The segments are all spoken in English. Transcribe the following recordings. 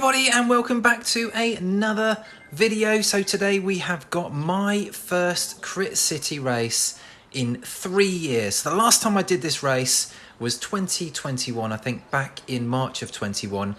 everybody and welcome back to another video. So today we have got my first Crit City race in 3 years. So the last time I did this race was 2021, I think back in March of 21.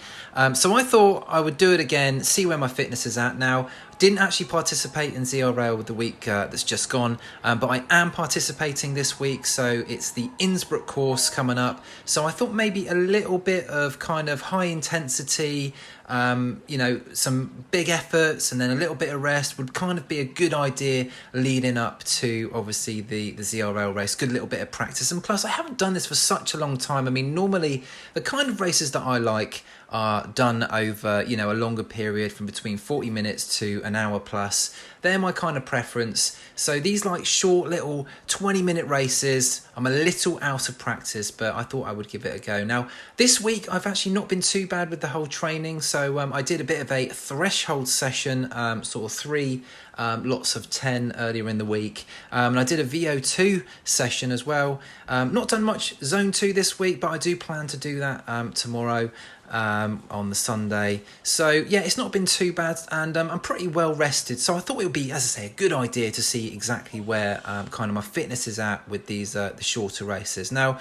So I thought I would do it again, see where my fitness is at now. Didn't actually participate in ZRL the week that's just gone, but I am participating this week, so it's the Innsbruck course coming up. So I thought maybe a little bit of kind of high intensity, you know, some big efforts and then a little bit of rest would kind of be a good idea leading up to obviously the ZRL race. Good little bit of practice, and plus I haven't done this for such a long time. I mean, normally the kind of races that I like are done over, you know, a longer period from between 40 minutes to an hour plus. They're my kind of preference. So these like short little 20-minute races, I'm a little out of practice, but I thought I would give it a go. Now, this week I've actually not been too bad with the whole training. So I did a bit of a threshold session, sort of 3 lots of 10 earlier in the week. And I did a VO2 session as well. Not done much zone 2 this week, but I do plan to do that tomorrow. On the Sunday. So yeah, it's not been too bad, and I'm pretty well rested. So I thought it would be, as I say, a good idea to see exactly where kind of my fitness is at with these the shorter races. Now,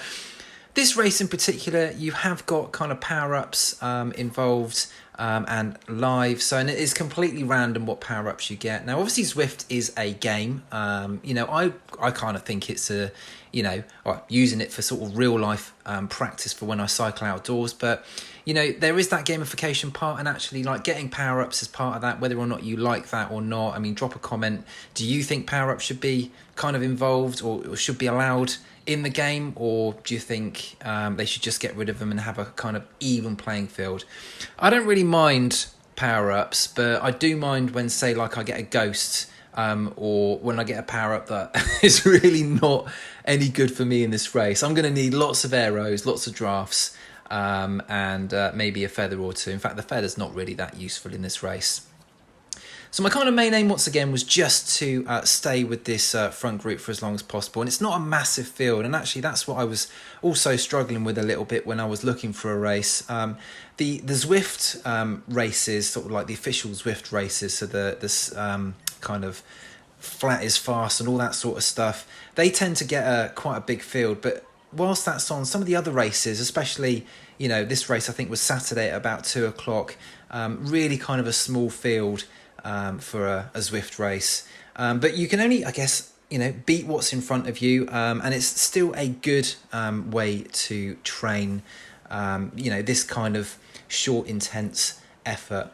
this race in particular, you have got kind of power-ups involved and live, so and it is completely random what power-ups you get. Now, obviously, Zwift is a game. You know, I kind of think it's a, you know, using it for sort of real life practice for when I cycle outdoors, but you know, there is that gamification part, and actually like getting power-ups as part of that, whether or not you like that or not. I mean, drop a comment. Do you think power-ups should be kind of involved or should be allowed in the game, or do you think they should just get rid of them and have a kind of even playing field? I don't really mind power-ups, but I do mind when, say, like I get a ghost or when I get a power-up that is really not any good for me in this race. I'm going to need lots of arrows, lots of drafts, and maybe a feather or two. In fact, the feather's not really that useful in this race. So my kind of main aim, once again, was just to stay with this front group for as long as possible. And it's not a massive field, and actually that's what I was also struggling with a little bit when I was looking for a race. The Zwift races, sort of like the official Zwift races, so this kind of flat is fast and all that sort of stuff, they tend to get quite a big field. But whilst that's on, some of the other races, especially, you know, this race I think was Saturday at about 2 o'clock, really kind of a small field for a Zwift race. But you can only, I guess, you know, beat what's in front of you, and it's still a good way to train, you know, this kind of short, intense effort.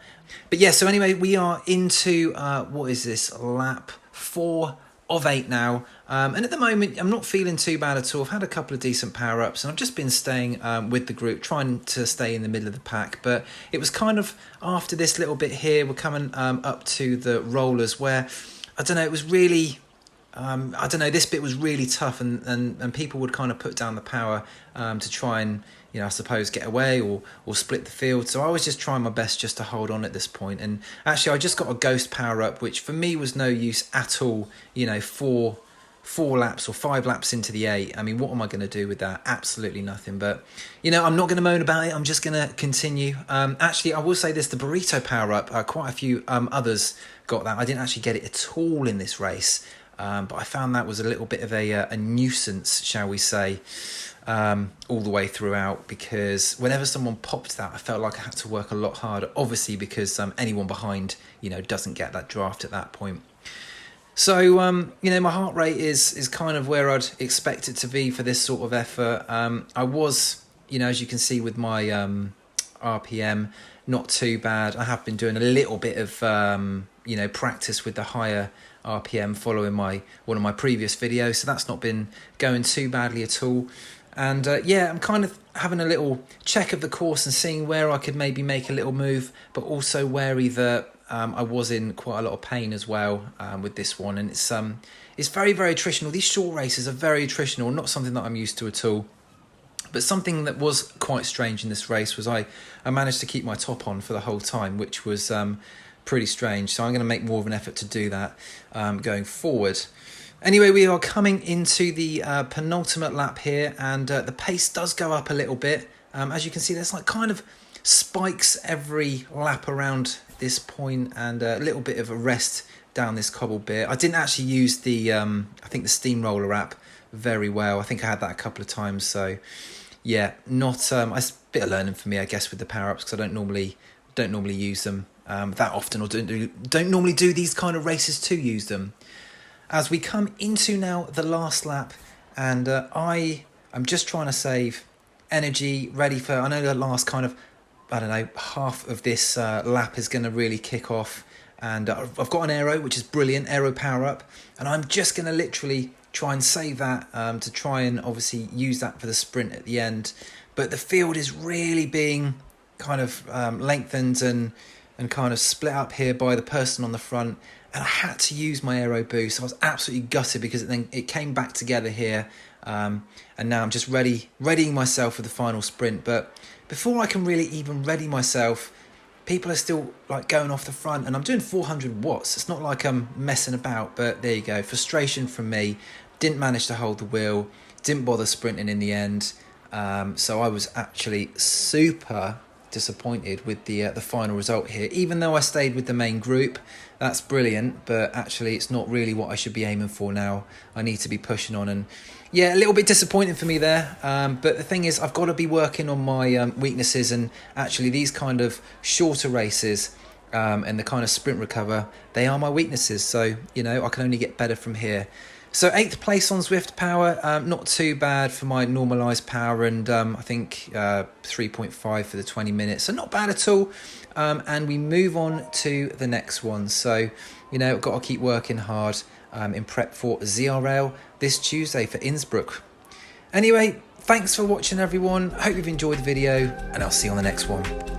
But yeah, so anyway, we are into, what is this, lap 4 of 8 now, and at the moment I'm not feeling too bad at all. I've had a couple of decent power-ups, and I've just been staying with the group, trying to stay in the middle of the pack. But it was kind of after this little bit here, we're coming up to the rollers, where I don't know, it was really I don't know, this bit was really tough, and people would kind of put down the power to try and, you know, I suppose get away or split the field. So I was just trying my best just to hold on at this point. And actually I just got a ghost power up, which for me was no use at all. You know, four laps or 5 laps into the 8. I mean, what am I going to do with that? Absolutely nothing. But, you know, I'm not going to moan about it. I'm just going to continue. Actually, I will say this, the burrito power up, quite a few others got that. I didn't actually get it at all in this race. But I found that was a little bit of a nuisance, shall we say, all the way throughout, because whenever someone popped that, I felt like I had to work a lot harder, obviously because anyone behind, you know, doesn't get that draft at that point. So, you know, my heart rate is kind of where I'd expect it to be for this sort of effort. I was, you know, as you can see with my RPM, not too bad. I have been doing a little bit of, you know, practice with the higher RPM following one of my previous videos, so that's not been going too badly at all. And yeah, I'm kind of having a little check of the course and seeing where I could maybe make a little move, but also wary that I was in quite a lot of pain as well with this one. And it's very, very attritional. These short races are very attritional, not something that I'm used to at all. But something that was quite strange in this race was I managed to keep my top on for the whole time, which was pretty strange. So I'm going to make more of an effort to do that going forward. Anyway, we are coming into the penultimate lap here, and the pace does go up a little bit. As you can see, there's like kind of spikes every lap around this point, and a little bit of a rest down this cobble bit. I didn't actually use the I think the steamroller app very well. I think I had that a couple of times, so yeah, not it's a bit of learning for me, I guess, with the power-ups, because I don't normally use them that often, or don't normally do these kind of races to use them. As we come into now the last lap, and I'm just trying to save energy, ready for, I know the last kind of, I don't know, half of this lap is going to really kick off, and I've got an aero, which is brilliant, aero power up, and I'm just going to literally try and save that to try and obviously use that for the sprint at the end. But the field is really being kind of lengthened and kind of split up here by the person on the front, and I had to use my aero boost. I was absolutely gutted because it came back together here, and now I'm just readying myself for the final sprint. But before I can really even ready myself, people are still like going off the front, and I'm doing 400 watts. It's not like I'm messing about, but there you go. Frustration from me. Didn't manage to hold the wheel, didn't bother sprinting in the end. So I was actually super disappointed with the final result here. Even though I stayed with the main group, that's brilliant, but actually it's not really what I should be aiming for now. I need to be pushing on, and yeah, a little bit disappointing for me there. But the thing is, I've got to be working on my weaknesses, and actually these kind of shorter races and the kind of sprint recover, they are my weaknesses. So, you know, I can only get better from here. So 8th place on Zwift power, not too bad for my normalised power, and I think 3.5 for the 20 minutes, so not bad at all. And we move on to the next one. So, you know, I've got to keep working hard in prep for ZRL this Tuesday for Innsbruck. Anyway, thanks for watching, everyone. Hope you've enjoyed the video, and I'll see you on the next one.